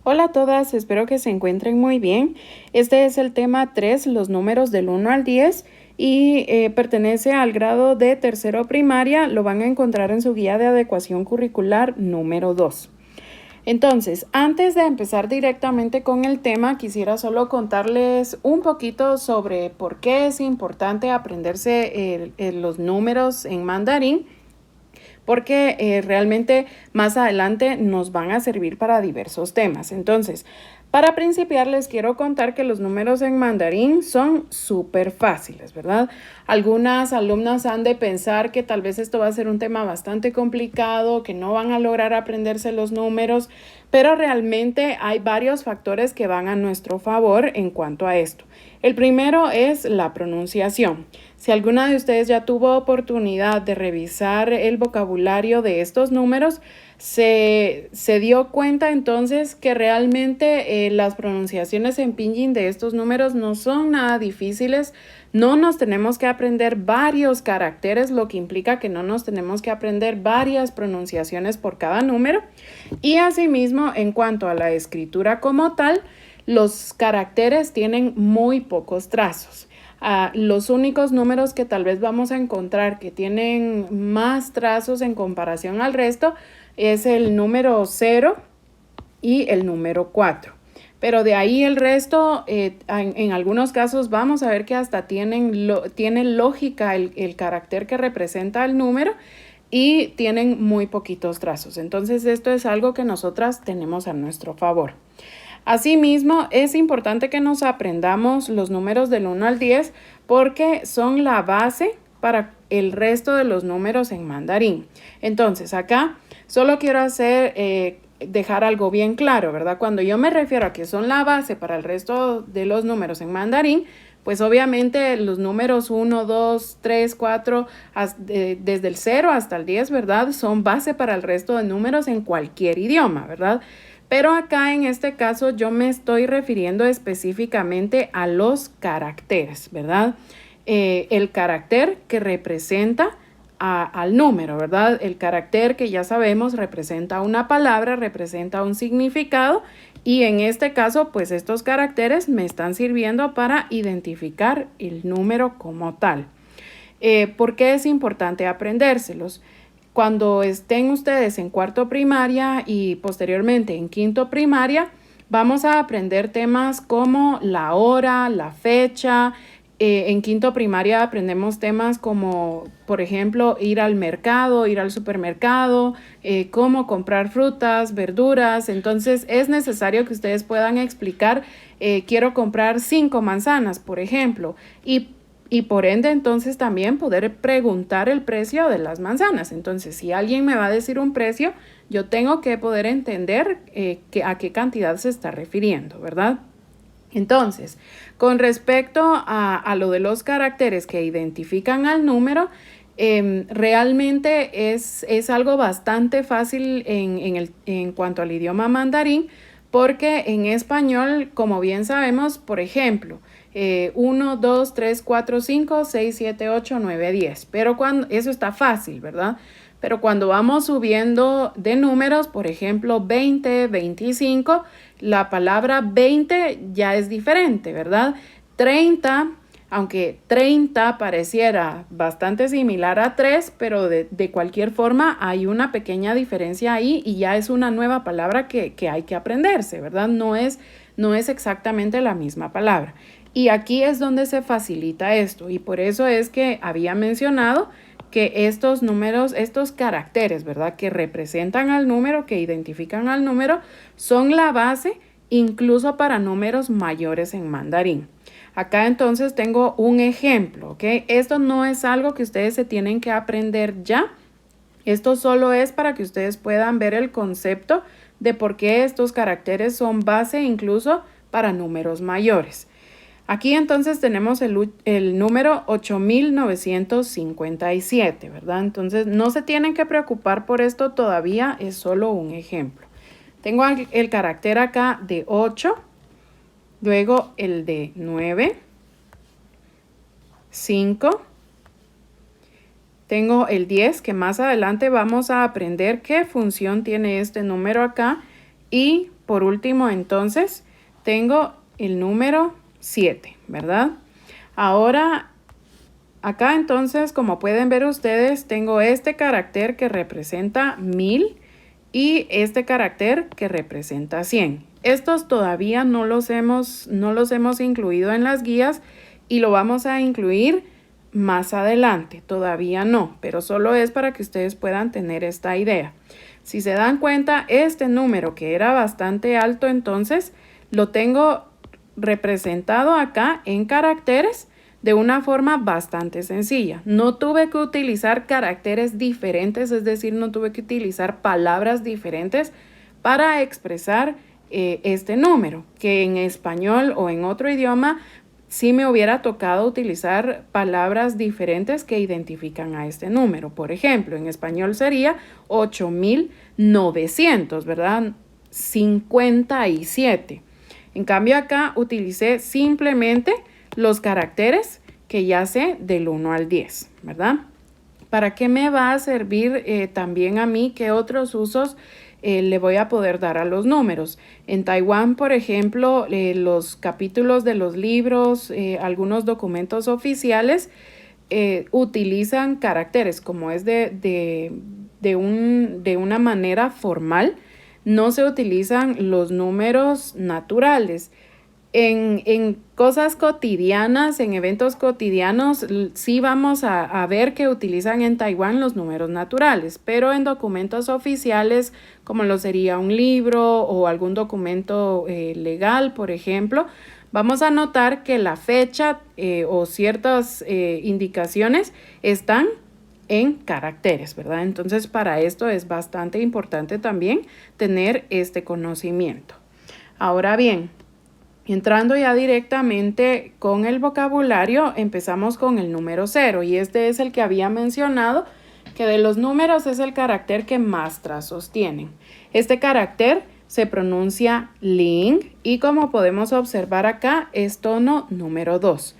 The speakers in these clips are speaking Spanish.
Hola a todas, espero que se encuentren muy bien. Este es el tema 3, los números del 1 al 10 y pertenece al grado de tercero primaria. Lo van a encontrar en su guía de adecuación curricular número 2. Entonces, antes de empezar directamente con el tema, quisiera solo contarles un poquito sobre por qué es importante aprenderse los números en mandarín, porque realmente más adelante nos van a servir para diversos temas. Entonces, para principiar les quiero contar que los números en mandarín son súper fáciles, ¿verdad? Algunas alumnas han de pensar que tal vez esto va a ser un tema bastante complicado, que no van a lograr aprenderse los números, pero realmente hay varios factores que van a nuestro favor en cuanto a esto. El primero es la pronunciación. Si alguna de ustedes ya tuvo oportunidad de revisar el vocabulario de estos números, se dio cuenta entonces que realmente las pronunciaciones en pinyin de estos números no son nada difíciles. No nos tenemos que aprender varios caracteres, lo que implica que no nos tenemos que aprender varias pronunciaciones por cada número. Y asimismo, en cuanto a la escritura como tal, los caracteres tienen muy pocos trazos. Los únicos números que tal vez vamos a encontrar que tienen más trazos en comparación al resto es el número 0 y el número 4. Pero de ahí el resto, en algunos casos vamos a ver que hasta tiene lógica el carácter que representa el número y tienen muy poquitos trazos. Entonces esto es algo que nosotras tenemos a nuestro favor. Asimismo, es importante que nos aprendamos los números del 1 al 10 porque son la base para el resto de los números en mandarín. Entonces, acá solo quiero dejar algo bien claro, ¿verdad? Cuando yo me refiero a que son la base para el resto de los números en mandarín, pues obviamente los números 1, 2, 3, 4, desde el 0 hasta el 10, ¿verdad? Son base para el resto de números en cualquier idioma, ¿verdad? Pero acá en este caso yo me estoy refiriendo específicamente a los caracteres, ¿verdad? El carácter que representa al número, ¿verdad? El carácter que ya sabemos representa una palabra, representa un significado y en este caso pues estos caracteres me están sirviendo para identificar el número como tal. ¿Por qué es importante aprendérselos? Cuando estén ustedes en cuarto primaria y posteriormente en quinto primaria, vamos a aprender temas como la hora, la fecha. En quinto primaria aprendemos temas como, por ejemplo, ir al mercado, ir al supermercado, cómo comprar frutas, verduras. Entonces es necesario que ustedes puedan explicar, quiero comprar 5 manzanas, por ejemplo, y por ende, entonces también poder preguntar el precio de las manzanas. Entonces, si alguien me va a decir un precio, yo tengo que poder entender a qué cantidad se está refiriendo, ¿verdad? Entonces, con respecto a lo de los caracteres que identifican al número, realmente es algo bastante fácil en cuanto al idioma mandarín, porque en español, como bien sabemos, por ejemplo, 1, 2, 3, 4, 5, 6, 7, 8, 9, 10. Pero eso está fácil, ¿verdad? Pero cuando vamos subiendo de números, por ejemplo, 20, 25, la palabra 20 ya es diferente, ¿verdad? 30, aunque 30 pareciera bastante similar a 3, pero de cualquier forma hay una pequeña diferencia ahí y ya es una nueva palabra que hay que aprenderse, ¿verdad? No es exactamente la misma palabra. Y aquí es donde se facilita esto y por eso es que había mencionado que estos números, estos caracteres, ¿verdad? Que representan al número, que identifican al número, son la base incluso para números mayores en mandarín. Acá entonces tengo un ejemplo, ¿ok? Esto no es algo que ustedes se tienen que aprender ya. Esto solo es para que ustedes puedan ver el concepto de por qué estos caracteres son base incluso para números mayores. Aquí entonces tenemos el número 8957, ¿verdad? Entonces no se tienen que preocupar por esto todavía, es solo un ejemplo. Tengo el carácter acá de 8, luego el de 9, 5, tengo el 10, que más adelante vamos a aprender qué función tiene este número acá, y por último, entonces, tengo el número 7, ¿verdad? Ahora, acá entonces, como pueden ver ustedes, tengo este carácter que representa 1000 y este carácter que representa 100. Estos todavía no los hemos incluido en las guías y lo vamos a incluir más adelante. Todavía no, pero solo es para que ustedes puedan tener esta idea. Si se dan cuenta, este número que era bastante alto, entonces lo tengo representado acá en caracteres de una forma bastante sencilla. No tuve que utilizar caracteres diferentes, es decir, no tuve que utilizar palabras diferentes para expresar este número, que en español o en otro idioma sí me hubiera tocado utilizar palabras diferentes que identifican a este número. Por ejemplo, en español sería 8900, ¿verdad? 57. En cambio acá utilicé simplemente los caracteres que ya sé del 1 al 10, ¿verdad? ¿Para qué me va a servir también a mí? ¿Qué otros usos le voy a poder dar a los números? En Taiwán, por ejemplo, los capítulos de los libros, algunos documentos oficiales utilizan caracteres, como es de una manera formal. No se utilizan los números naturales. En cosas cotidianas, en eventos cotidianos, sí vamos a ver que utilizan en Taiwán los números naturales, pero en documentos oficiales, como lo sería un libro o algún documento legal, por ejemplo, vamos a notar que la fecha o ciertas indicaciones están en caracteres, ¿verdad? Entonces, para esto es bastante importante también tener este conocimiento. Ahora bien, entrando ya directamente con el vocabulario, empezamos con el número 0 y este es el que había mencionado, que de los números es el carácter que más trazos tienen. Este carácter se pronuncia ling y como podemos observar acá es tono número 2.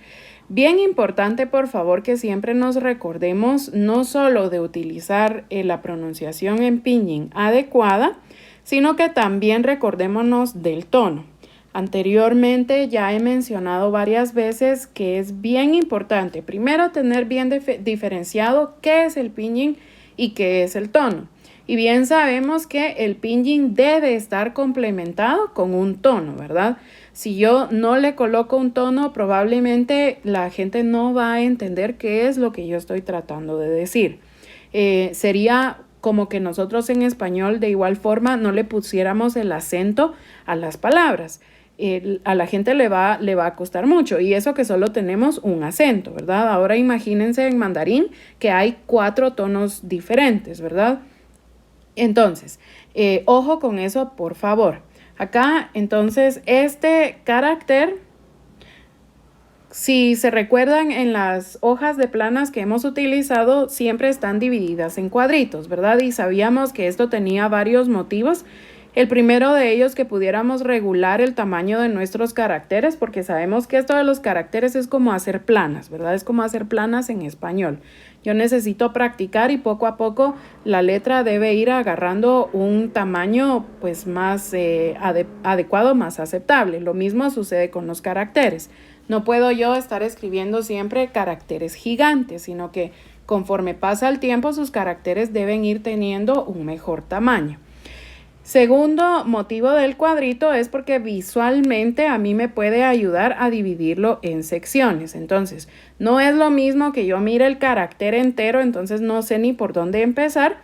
Bien importante, por favor, que siempre nos recordemos no solo de utilizar la pronunciación en pinyin adecuada, sino que también recordémonos del tono. Anteriormente ya he mencionado varias veces que es bien importante primero tener bien diferenciado qué es el pinyin y qué es el tono. Y bien sabemos que el pinyin debe estar complementado con un tono, ¿verdad? Si yo no le coloco un tono, probablemente la gente no va a entender qué es lo que yo estoy tratando de decir. Sería como que nosotros en español de igual forma no le pusiéramos el acento a las palabras. A la gente le va a costar mucho y eso que solo tenemos un acento, ¿verdad? Ahora imagínense en mandarín que hay 4 tonos diferentes, ¿verdad? Entonces, ojo con eso, por favor. Acá, entonces, este carácter, si se recuerdan en las hojas de planas que hemos utilizado, siempre están divididas en cuadritos, ¿verdad? Y sabíamos que esto tenía varios motivos. El primero de ellos, que pudiéramos regular el tamaño de nuestros caracteres, porque sabemos que esto de los caracteres es como hacer planas, ¿verdad? Es como hacer planas en español. Yo necesito practicar y poco a poco la letra debe ir agarrando un tamaño pues más adecuado, más aceptable. Lo mismo sucede con los caracteres. No puedo yo estar escribiendo siempre caracteres gigantes, sino que conforme pasa el tiempo sus caracteres deben ir teniendo un mejor tamaño. Segundo motivo del cuadrito es porque visualmente a mí me puede ayudar a dividirlo en secciones. Entonces, no es lo mismo que yo mire el carácter entero, entonces no sé ni por dónde empezar,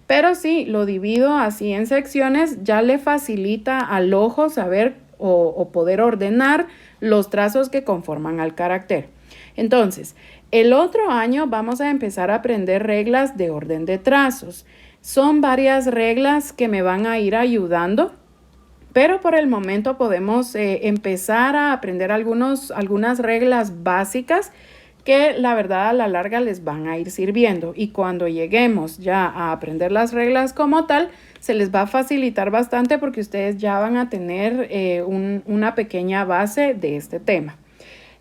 pero sí lo divido así en secciones, ya le facilita al ojo saber o poder ordenar los trazos que conforman al carácter. Entonces, el otro año vamos a empezar a aprender reglas de orden de trazos. Son varias reglas que me van a ir ayudando, pero por el momento podemos empezar a aprender algunas reglas básicas que la verdad a la larga les van a ir sirviendo. Y cuando lleguemos ya a aprender las reglas como tal, se les va a facilitar bastante porque ustedes ya van a tener una pequeña base de este tema.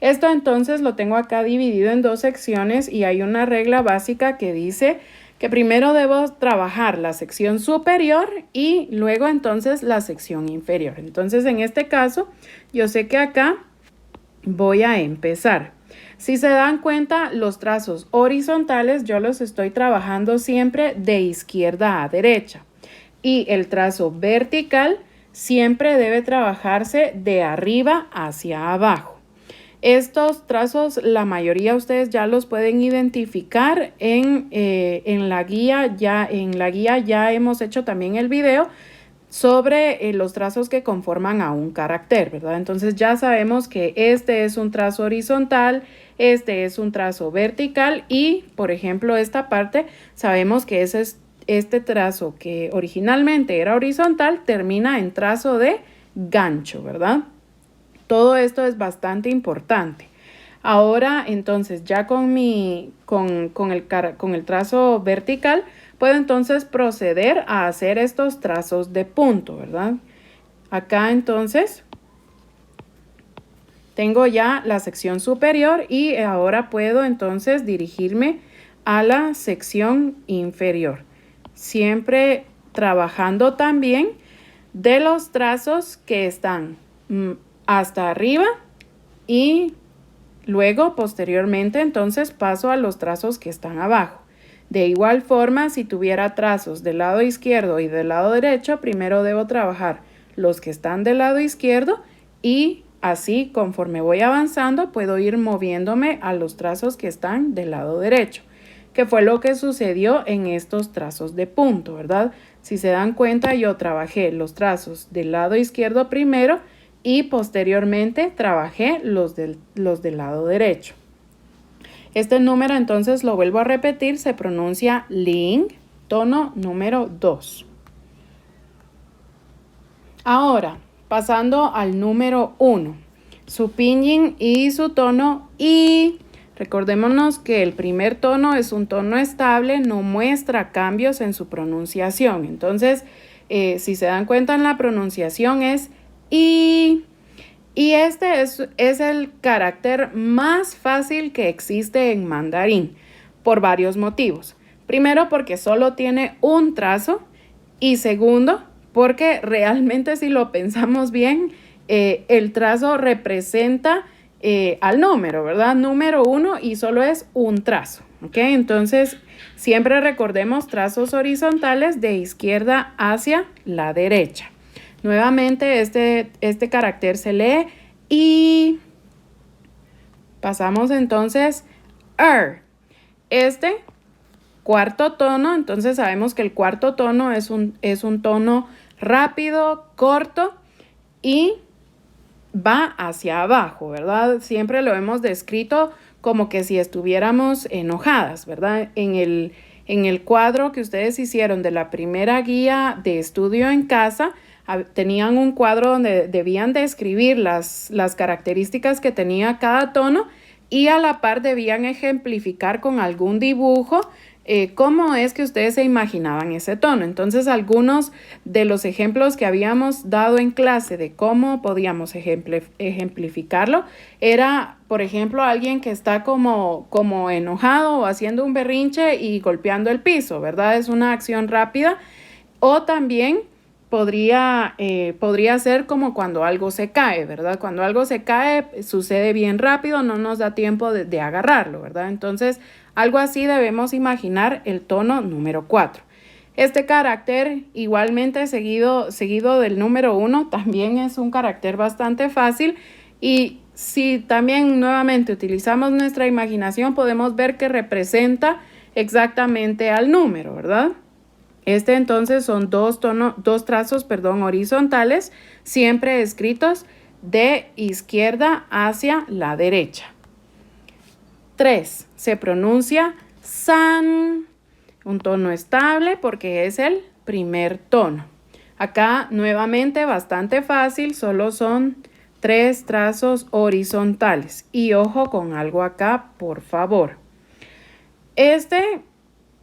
Esto entonces lo tengo acá dividido en 2 secciones y hay una regla básica que dice que primero debo trabajar la sección superior y luego entonces la sección inferior. Entonces en este caso yo sé que acá voy a empezar. Si se dan cuenta, los trazos horizontales yo los estoy trabajando siempre de izquierda a derecha y el trazo vertical siempre debe trabajarse de arriba hacia abajo. Estos trazos, la mayoría de ustedes ya los pueden identificar en la guía. En la guía ya hemos hecho también el video sobre los trazos que conforman a un carácter, ¿verdad? Entonces ya sabemos que este es un trazo horizontal, este es un trazo vertical y, por ejemplo, esta parte sabemos que este trazo que originalmente era horizontal termina en trazo de gancho, ¿verdad? Todo esto es bastante importante. Ahora, entonces, ya con el trazo vertical, puedo entonces proceder a hacer estos trazos de punto, ¿verdad? Acá, entonces, tengo ya la sección superior y ahora puedo, entonces, dirigirme a la sección inferior. Siempre trabajando también de los trazos que están hasta arriba y luego posteriormente entonces paso a los trazos que están abajo. De igual forma, si tuviera trazos del lado izquierdo y del lado derecho, primero debo trabajar los que están del lado izquierdo y así conforme voy avanzando puedo ir moviéndome a los trazos que están del lado derecho, que fue lo que sucedió en estos trazos de punto, ¿verdad? Si se dan cuenta, yo trabajé los trazos del lado izquierdo primero y posteriormente trabajé los del lado derecho. Este número entonces lo vuelvo a repetir, se pronuncia Ling, tono número 2. Ahora, pasando al número 1, su pinyin y su tono I. Recordémonos que el primer tono es un tono estable, no muestra cambios en su pronunciación. Entonces, si se dan cuenta en la pronunciación es I. Y este es el carácter más fácil que existe en mandarín por varios motivos. Primero, porque solo tiene un trazo y segundo, porque realmente si lo pensamos bien, el trazo representa al número, ¿verdad? Número 1 y solo es un trazo, ¿ok? Entonces, siempre recordemos trazos horizontales de izquierda hacia la derecha. Nuevamente, este carácter se lee y pasamos entonces Este cuarto tono, entonces sabemos que el cuarto tono es un tono rápido, corto y va hacia abajo, ¿verdad? Siempre lo hemos descrito como que si estuviéramos enojadas, ¿verdad? En el cuadro que ustedes hicieron de la primera guía de estudio en casa, tenían un cuadro donde debían de escribir las características que tenía cada tono y a la par debían ejemplificar con algún dibujo cómo es que ustedes se imaginaban ese tono. Entonces, algunos de los ejemplos que habíamos dado en clase de cómo podíamos ejemplificarlo era, por ejemplo, alguien que está como enojado o haciendo un berrinche y golpeando el piso, ¿verdad? Es una acción rápida. O también podría ser como cuando algo se cae, ¿verdad? Cuando algo se cae, sucede bien rápido, no nos da tiempo de agarrarlo, ¿verdad? Entonces, algo así debemos imaginar el tono número 4. Este carácter, igualmente seguido del número 1, también es un carácter bastante fácil. Y si también nuevamente utilizamos nuestra imaginación, podemos ver que representa exactamente al número, ¿verdad? Entonces son dos trazos horizontales, siempre escritos de izquierda hacia la derecha. 3. Se pronuncia san, un tono estable porque es el primer tono. Acá nuevamente bastante fácil, solo son 3 trazos horizontales. Y ojo con algo acá, por favor.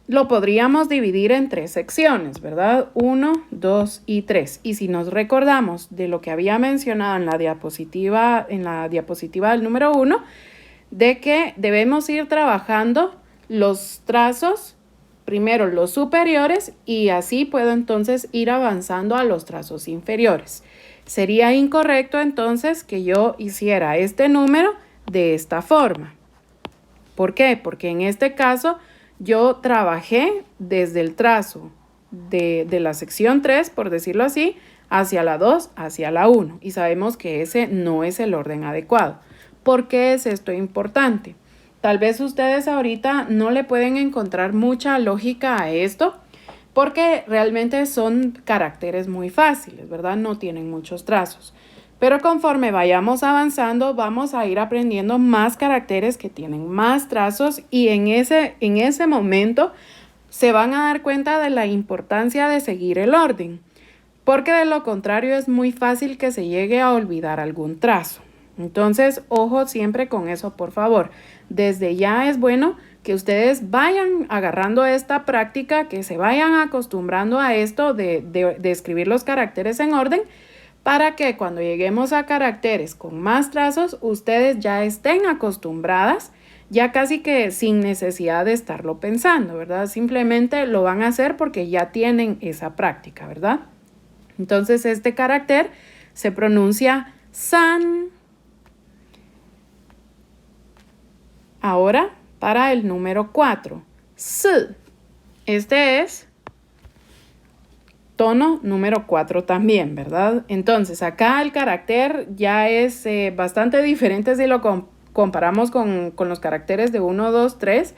Lo podríamos dividir en 3 secciones, ¿verdad? 1, 2 y 3. Y si nos recordamos de lo que había mencionado en la diapositiva del número 1, de que debemos ir trabajando los trazos primero los superiores y así puedo entonces ir avanzando a los trazos inferiores. Sería incorrecto entonces que yo hiciera este número de esta forma. ¿Por qué? Porque en este caso yo trabajé desde el trazo de la sección 3, por decirlo así, hacia la 2, hacia la 1. Y sabemos que ese no es el orden adecuado. ¿Por qué es esto importante? Tal vez ustedes ahorita no le pueden encontrar mucha lógica a esto porque realmente son caracteres muy fáciles, ¿verdad? No tienen muchos trazos. Pero conforme vayamos avanzando, vamos a ir aprendiendo más caracteres que tienen más trazos y en ese momento se van a dar cuenta de la importancia de seguir el orden, porque de lo contrario es muy fácil que se llegue a olvidar algún trazo. Entonces, ojo siempre con eso, por favor. Desde ya es bueno que ustedes vayan agarrando esta práctica, que se vayan acostumbrando a esto de escribir los caracteres en orden, para que cuando lleguemos a caracteres con más trazos, ustedes ya estén acostumbradas, ya casi que sin necesidad de estarlo pensando, ¿verdad? Simplemente lo van a hacer porque ya tienen esa práctica, ¿verdad? Entonces, este carácter se pronuncia san. Ahora, para el número 4, s. Este es tono número 4 también, ¿verdad? Entonces, acá el carácter ya es bastante diferente si lo comparamos con los caracteres de 1, 2, 3.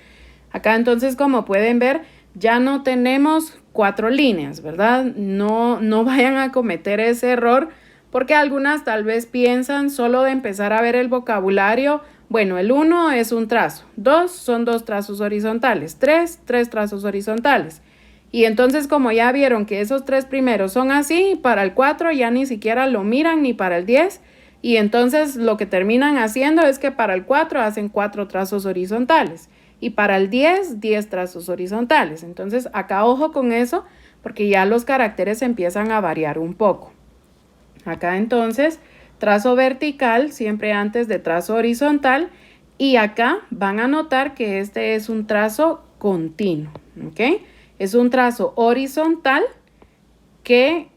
Acá entonces, como pueden ver, ya no tenemos 4 líneas, ¿verdad? No vayan a cometer ese error porque algunas tal vez piensan solo de empezar a ver el vocabulario. Bueno, el 1 es un trazo, 2 son 2 trazos horizontales, 3 trazos horizontales. Y entonces como ya vieron que esos 3 primeros son así, para el 4 ya ni siquiera lo miran ni para el 10. Y entonces lo que terminan haciendo es que para el 4 hacen 4 trazos horizontales. Y para el 10, 10 trazos horizontales. Entonces acá ojo con eso porque ya los caracteres empiezan a variar un poco. Acá entonces trazo vertical siempre antes de trazo horizontal y acá van a notar que este es un trazo continuo, ¿ok? Es un trazo horizontal que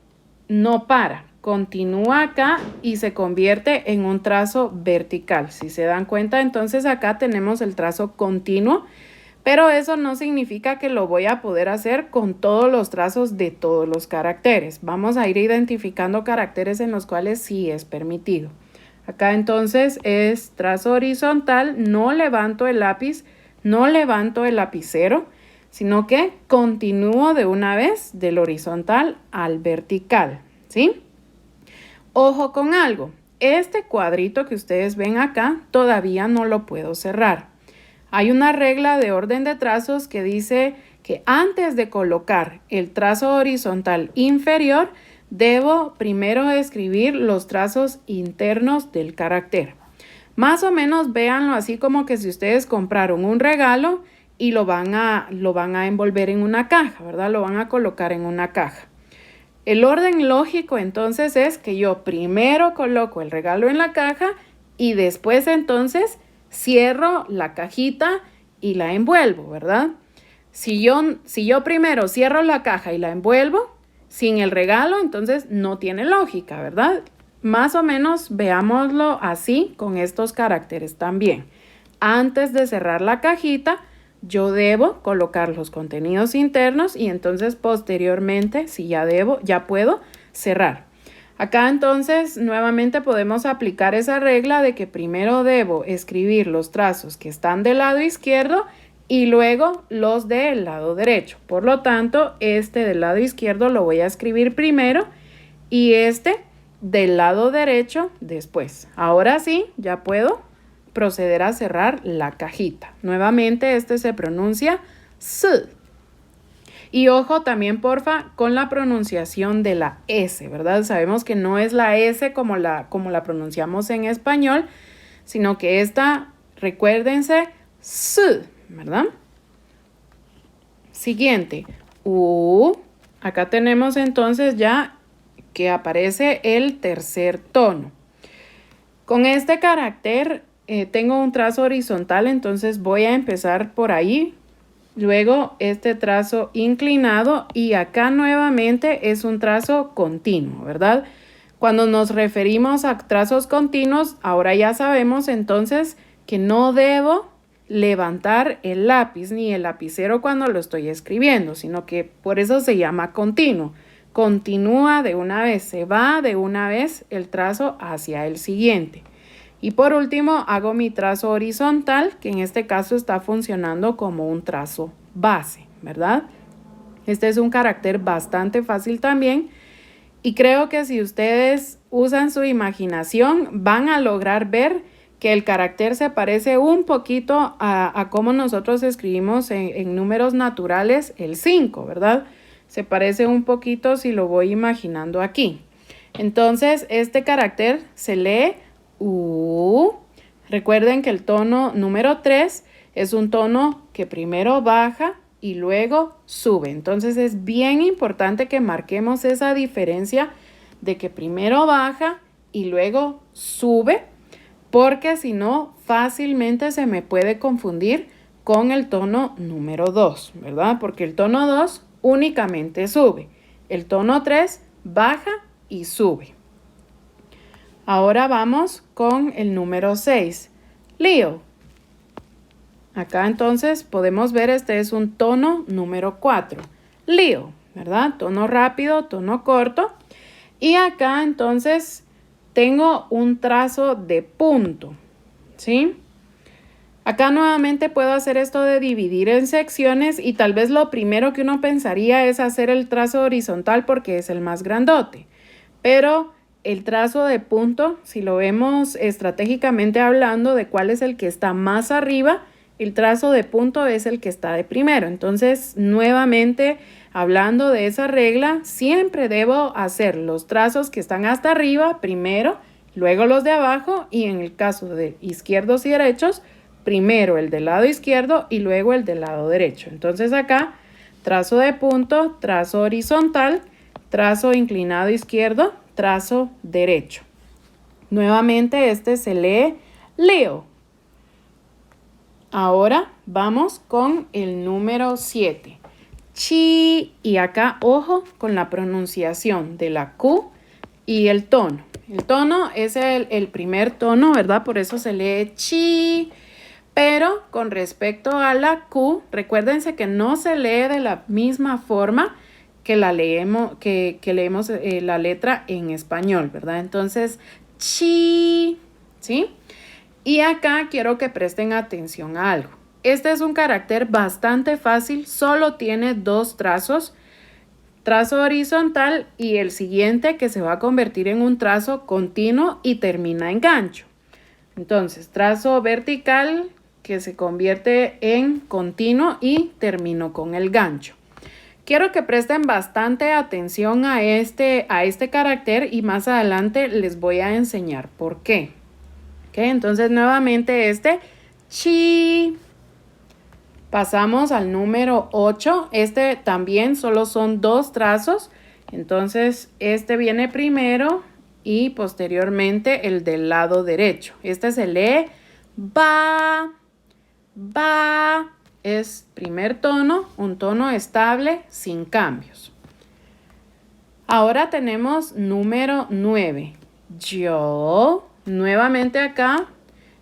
no para, continúa acá y se convierte en un trazo vertical. Si se dan cuenta, entonces acá tenemos el trazo continuo, pero eso no significa que lo voy a poder hacer con todos los trazos de todos los caracteres. Vamos a ir identificando caracteres en los cuales sí es permitido. Acá entonces es trazo horizontal, no levanto el lápiz, no levanto el lapicero, sino que continúo de una vez del horizontal al vertical, ¿sí? Ojo con algo, este cuadrito que ustedes ven acá todavía no lo puedo cerrar. Hay una regla de orden de trazos que dice que antes de colocar el trazo horizontal inferior, debo primero escribir los trazos internos del carácter. Más o menos véanlo así como que si ustedes compraron un regalo y lo van a envolver en una caja, ¿verdad? Lo van a colocar en una caja. El orden lógico entonces es que yo primero coloco el regalo en la caja y después entonces cierro la cajita y la envuelvo, ¿verdad? Si yo primero cierro la caja y la envuelvo sin el regalo, entonces no tiene lógica, ¿verdad? Más o menos veámoslo así con estos caracteres también. Antes de cerrar la cajita, yo debo colocar los contenidos internos y entonces posteriormente, si ya puedo cerrar. Acá entonces nuevamente podemos aplicar esa regla de que primero debo escribir los trazos que están del lado izquierdo y luego los del lado derecho. Por lo tanto, este del lado izquierdo lo voy a escribir primero y este del lado derecho después. Ahora sí, ya puedo proceder a cerrar la cajita. Nuevamente, este se pronuncia S. Y ojo también, porfa, con la pronunciación de la S, ¿verdad? Sabemos que no es la S como la pronunciamos en español, sino que esta, recuérdense, S, ¿verdad? Siguiente, U. Acá tenemos entonces ya que aparece el tercer tono. Con este carácter tengo un trazo horizontal, entonces voy a empezar por ahí luego este trazo inclinado y acá nuevamente es un trazo continuo, ¿verdad? Cuando nos referimos a trazos continuos, ahora ya sabemos entonces que no debo levantar el lápiz ni el lapicero cuando lo estoy escribiendo, sino que por eso se llama continuo. Continúa de una vez, se va de una vez el trazo hacia el siguiente. Y por último, hago mi trazo horizontal, que en este caso está funcionando como un trazo base, ¿verdad? Este es un carácter bastante fácil también. Y creo que si ustedes usan su imaginación, van a lograr ver que el carácter se parece un poquito a cómo nosotros escribimos en números naturales el 5, ¿verdad? Se parece un poquito si lo voy imaginando aquí. Entonces, este carácter se lee U. Recuerden que el tono número 3 es un tono que primero baja y luego sube. Entonces es bien importante que marquemos esa diferencia de que primero baja y luego sube, porque si no, fácilmente se me puede confundir con el tono número 2, ¿verdad? Porque el tono 2 únicamente sube. El tono 3 baja y sube. Ahora vamos con el número 6. Leo. Acá entonces podemos ver este es un tono número 4. Leo, ¿verdad? Tono rápido, tono corto. Y acá entonces tengo un trazo de punto, ¿sí? Acá nuevamente puedo hacer esto de dividir en secciones y tal vez lo primero que uno pensaría es hacer el trazo horizontal porque es el más grandote. Pero el trazo de punto, si lo vemos estratégicamente hablando de cuál es el que está más arriba, el trazo de punto es el que está de primero. Entonces, nuevamente, hablando de esa regla, siempre debo hacer los trazos que están hasta arriba primero, luego los de abajo y en el caso de izquierdos y derechos, primero el del lado izquierdo y luego el del lado derecho. Entonces acá, trazo de punto, trazo horizontal, trazo inclinado izquierdo, trazo derecho. Nuevamente este se lee Leo. Ahora vamos con el número 7. Chi. Y acá, ojo con la pronunciación de la Q y el tono. El tono es el primer tono, ¿verdad? Por eso se lee chi. Pero con respecto a la Q, recuérdense que no se lee de la misma forma que leemos la letra en español, ¿verdad? Entonces, chi, ¿sí? Y acá quiero que presten atención a algo. Este es un carácter bastante fácil, solo tiene dos trazos, trazo horizontal y el siguiente que se va a convertir en un trazo continuo y termina en gancho. Entonces, trazo vertical que se convierte en continuo y termino con el gancho. Quiero que presten bastante atención a este carácter y más adelante les voy a enseñar por qué. ¿Okay? Entonces nuevamente chi. Pasamos al número 8. Este también solo son dos trazos. Entonces este viene primero y posteriormente el del lado derecho. Este se lee ba. Ba. Es primer tono, un tono estable sin cambios. Ahora tenemos número 9. Yo. Nuevamente acá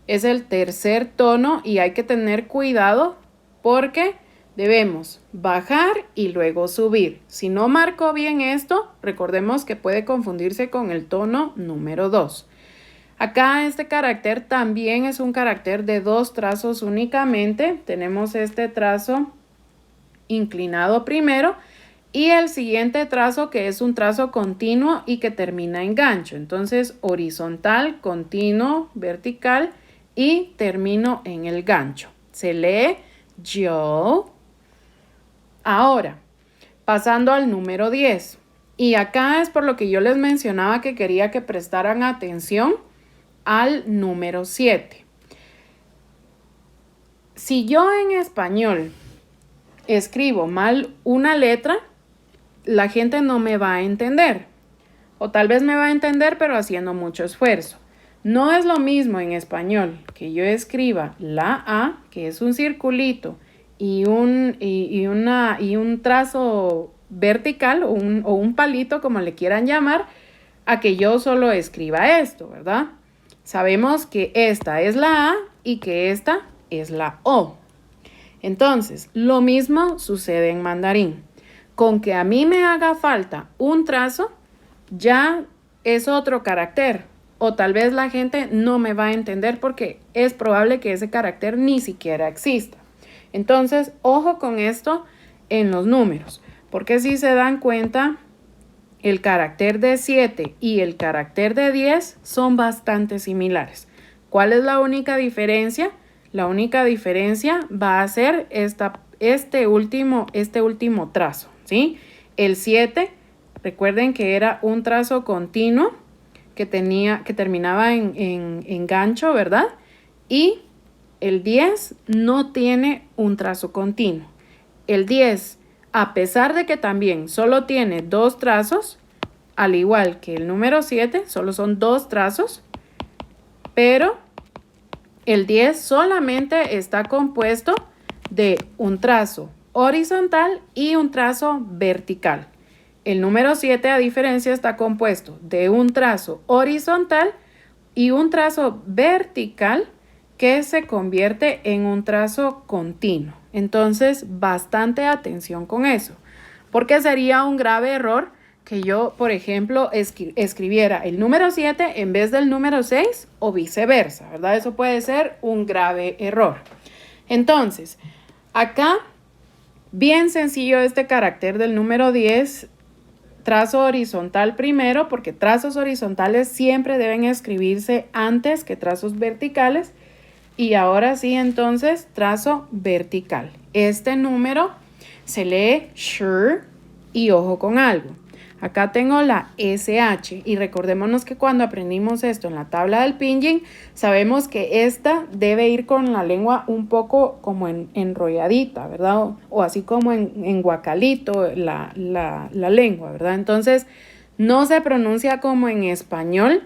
es el tercer tono y hay que tener cuidado porque debemos bajar y luego subir. Si no marco bien esto, recordemos que puede confundirse con el tono número 2. Acá este carácter también es un carácter de dos trazos únicamente. Tenemos este trazo inclinado primero y el siguiente trazo que es un trazo continuo y que termina en gancho. Entonces horizontal, continuo, vertical y termino en el gancho. Se lee yo. Ahora, pasando al número 10. Y acá es por lo que yo les mencionaba que quería que prestaran atención al número 7. Si yo en español escribo mal una letra, la gente no me va a entender. O tal vez me va a entender, pero haciendo mucho esfuerzo. No es lo mismo en español que yo escriba la A, que es un circulito, y un trazo vertical o un palito, como le quieran llamar, a que yo solo escriba esto, ¿verdad? Sabemos que esta es la A y que esta es la O. Entonces, lo mismo sucede en mandarín. Con que a mí me haga falta un trazo, ya es otro carácter. O tal vez la gente no me va a entender porque es probable que ese carácter ni siquiera exista. Entonces, ojo con esto en los números, porque si se dan cuenta, el carácter de 7 y el carácter de 10 son bastante similares. ¿Cuál es la única diferencia? La única diferencia va a ser este último trazo, ¿sí? El 7, recuerden que era un trazo continuo que terminaba en gancho, ¿verdad? Y el 10 no tiene un trazo continuo. El 10, a pesar de que también solo tiene 2 trazos, al igual que el número 7, solo son 2 trazos, pero el 10 solamente está compuesto de un trazo horizontal y un trazo vertical. El número 7, a diferencia, está compuesto de un trazo horizontal y un trazo vertical que se convierte en un trazo continuo. Entonces, bastante atención con eso, porque sería un grave error que yo, por ejemplo, escribiera el número 7 en vez del número 6 o viceversa, ¿verdad? Eso puede ser un grave error. Entonces, acá, bien sencillo este carácter del número 10, trazo horizontal primero, porque trazos horizontales siempre deben escribirse antes que trazos verticales. Y ahora sí, entonces, trazo vertical. Este número se lee sure y ojo con algo. Acá tengo la SH y recordémonos que cuando aprendimos esto en la tabla del pinyin, sabemos que esta debe ir con la lengua un poco como enrolladita, ¿verdad? O así como en guacalito la lengua, ¿verdad? Entonces, no se pronuncia como en español,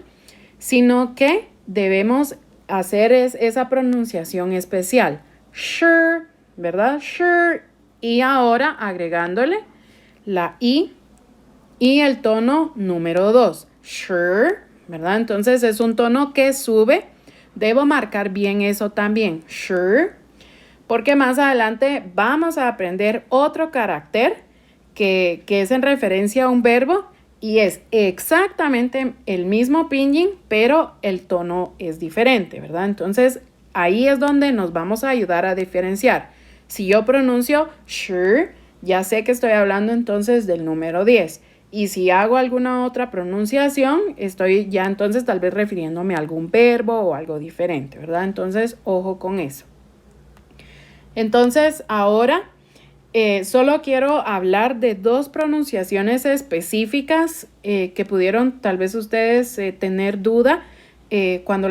sino que debemos hacer esa pronunciación especial. Sure, ¿verdad? Sure. Y ahora agregándole la I y el tono número 2. Sure, ¿verdad? Entonces es un tono que sube. Debo marcar bien eso también. Sure. Porque más adelante vamos a aprender otro carácter que es en referencia a un verbo. Y es exactamente el mismo pinyin, pero el tono es diferente, ¿verdad? Entonces, ahí es donde nos vamos a ayudar a diferenciar. Si yo pronuncio sure, ya sé que estoy hablando entonces del número 10. Y si hago alguna otra pronunciación, estoy ya entonces tal vez refiriéndome a algún verbo o algo diferente, ¿verdad? Entonces, ojo con eso. Entonces, ahora solo quiero hablar de 2 pronunciaciones específicas que pudieron tal vez ustedes tener duda cuando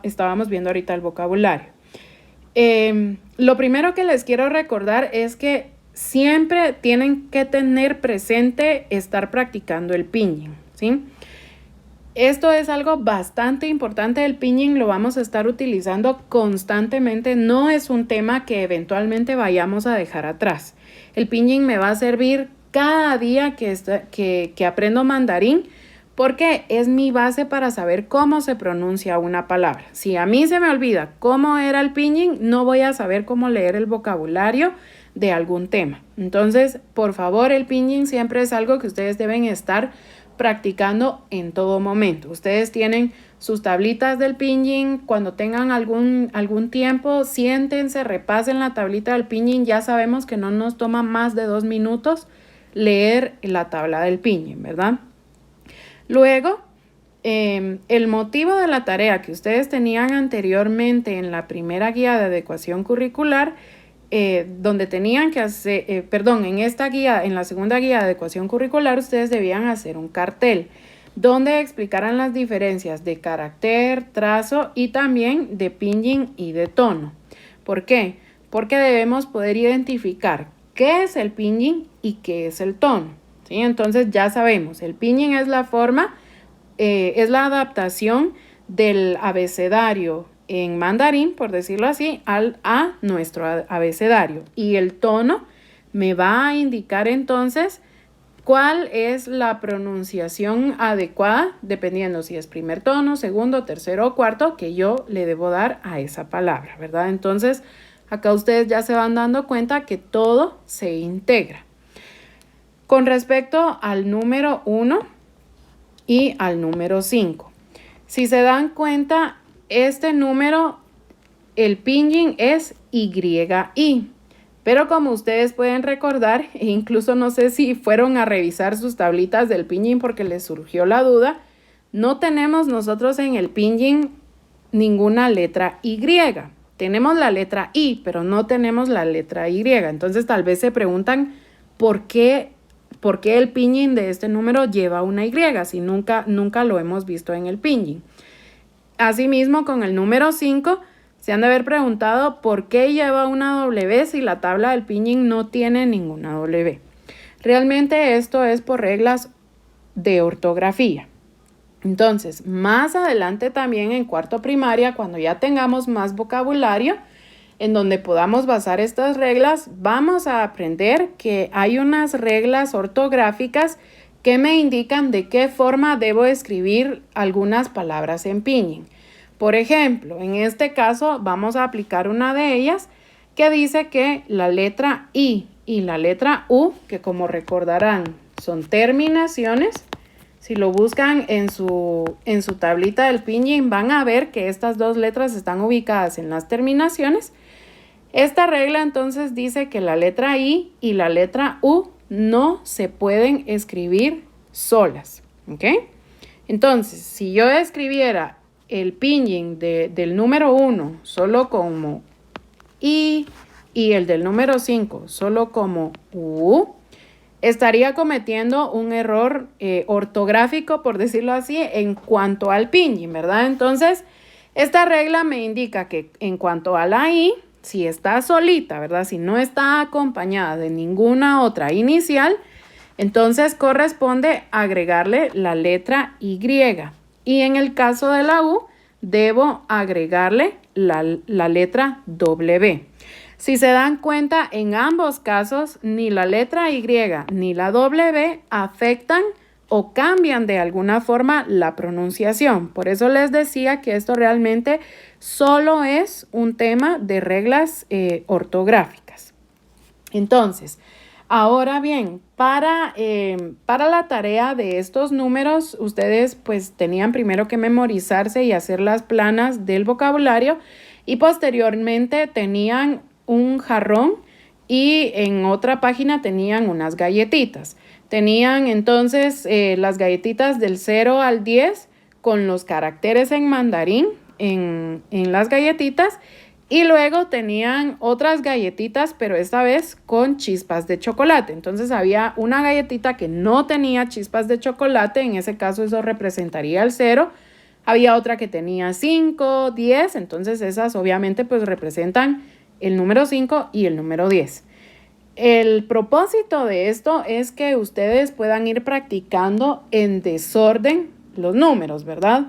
estábamos viendo ahorita el vocabulario. Lo primero que les quiero recordar es que siempre tienen que tener presente estar practicando el pinyin, ¿sí? Esto es algo bastante importante. El pinyin lo vamos a estar utilizando constantemente. No es un tema que eventualmente vayamos a dejar atrás. El pinyin me va a servir cada día que aprendo mandarín porque es mi base para saber cómo se pronuncia una palabra. Si a mí se me olvida cómo era el pinyin, no voy a saber cómo leer el vocabulario de algún tema. Entonces, por favor, el pinyin siempre es algo que ustedes deben estar practicando en todo momento. Ustedes tienen sus tablitas del pinyin. Cuando tengan algún tiempo, siéntense, repasen la tablita del pinyin. Ya sabemos que no nos toma más de 2 minutos leer la tabla del pinyin, ¿verdad? Luego, el motivo de la tarea que ustedes tenían anteriormente en la primera guía de adecuación curricular, donde tenían que hacer, en la segunda guía de adecuación curricular, ustedes debían hacer un cartel donde explicaran las diferencias de carácter, trazo y también de pinyin y de tono. ¿Por qué? Porque debemos poder identificar qué es el pinyin y qué es el tono, ¿sí? Entonces ya sabemos, el pinyin es la forma, es la adaptación del abecedario en mandarín, por decirlo así, a nuestro abecedario. Y el tono me va a indicar entonces cuál es la pronunciación adecuada, dependiendo si es primer tono, segundo, tercero o cuarto, que yo le debo dar a esa palabra, ¿verdad? Entonces, acá ustedes ya se van dando cuenta que todo se integra. Con respecto al número 1 y al número 5. Si se dan cuenta, este número, el pinyin es YI. Pero como ustedes pueden recordar, e incluso no sé si fueron a revisar sus tablitas del pinyin porque les surgió la duda, no tenemos nosotros en el pinyin ninguna letra Y. Tenemos la letra I, pero no tenemos la letra Y. Entonces tal vez se preguntan por qué el pinyin de este número lleva una Y, si nunca lo hemos visto en el pinyin. Asimismo, con el número 5, se han de haber preguntado por qué lleva una W si la tabla del pinyin no tiene ninguna W. Realmente esto es por reglas de ortografía. Entonces, más adelante también en cuarto primaria, cuando ya tengamos más vocabulario, en donde podamos basar estas reglas, vamos a aprender que hay unas reglas ortográficas que me indican de qué forma debo escribir algunas palabras en pinyin. Por ejemplo, en este caso vamos a aplicar una de ellas que dice que la letra I y la letra U, que como recordarán son terminaciones, si lo buscan en su tablita del pinyin van a ver que estas dos letras están ubicadas en las terminaciones. Esta regla entonces dice que la letra I y la letra U no se pueden escribir solas, ¿ok? Entonces, si yo escribiera el pinyin del número 1 solo como I y el del número 5 solo como U, estaría cometiendo un error ortográfico, por decirlo así, en cuanto al pinyin, ¿verdad? Entonces, esta regla me indica que en cuanto a la I, si está solita, ¿verdad? Si no está acompañada de ninguna otra inicial, entonces corresponde agregarle la letra Y. Y en el caso de la U, debo agregarle la letra W. Si se dan cuenta, en ambos casos, ni la letra Y ni la W afectan o cambian de alguna forma la pronunciación. Por eso les decía que esto realmente solo es un tema de reglas ortográficas. Entonces, ahora bien, para la tarea de estos números, ustedes pues tenían primero que memorizarse y hacer las planas del vocabulario y posteriormente tenían un jarrón y en otra página tenían unas galletitas. Tenían entonces las galletitas del 0 al 10 con los caracteres en mandarín en las galletitas y luego tenían otras galletitas, pero esta vez con chispas de chocolate. Entonces había una galletita que no tenía chispas de chocolate, en ese caso eso representaría el 0. Había otra que tenía 5, 10, entonces esas obviamente pues representan el número 5 y el número 10. El propósito de esto es que ustedes puedan ir practicando en desorden los números, ¿verdad?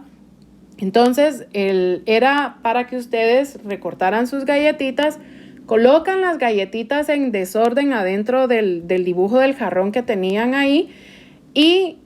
Entonces, era para que ustedes recortaran sus galletitas, colocan las galletitas en desorden adentro del dibujo del jarrón que tenían ahí e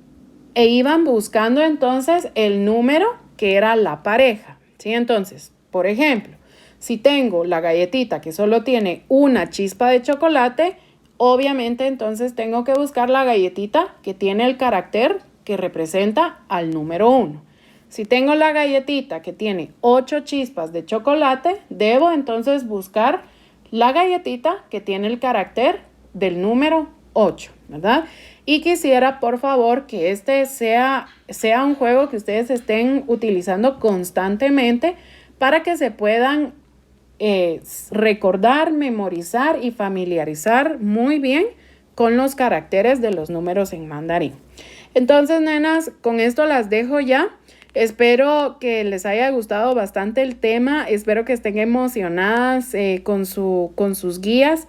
iban buscando entonces el número que era la pareja, ¿sí? Entonces, por ejemplo, si tengo la galletita que solo tiene una chispa de chocolate, obviamente entonces tengo que buscar la galletita que tiene el carácter que representa al número 1. Si tengo la galletita que tiene 8 chispas de chocolate, debo entonces buscar la galletita que tiene el carácter del número 8, ¿verdad? Y quisiera, por favor, que este sea un juego que ustedes estén utilizando constantemente para que se puedan recordar, memorizar y familiarizar muy bien con los caracteres de los números en mandarín. Entonces, nenas, con esto las dejo ya. Espero que les haya gustado bastante el tema. Espero que estén emocionadas con sus guías.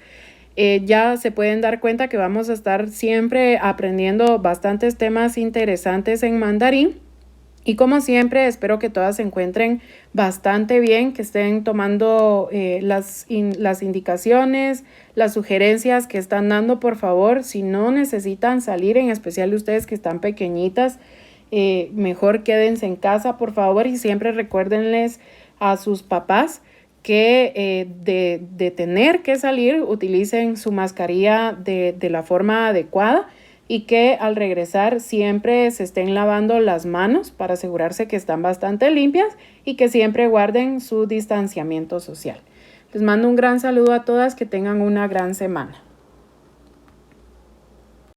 Ya se pueden dar cuenta que vamos a estar siempre aprendiendo bastantes temas interesantes en mandarín. Y como siempre, espero que todas se encuentren bastante bien, que estén tomando las indicaciones, las sugerencias que están dando, por favor. Si no necesitan salir, en especial ustedes que están pequeñitas, mejor quédense en casa, por favor. Y siempre recuérdenles a sus papás que de tener que salir, utilicen su mascarilla de la forma adecuada y que al regresar siempre se estén lavando las manos para asegurarse que están bastante limpias y que siempre guarden su distanciamiento social. Les mando un gran saludo a todas, que tengan una gran semana.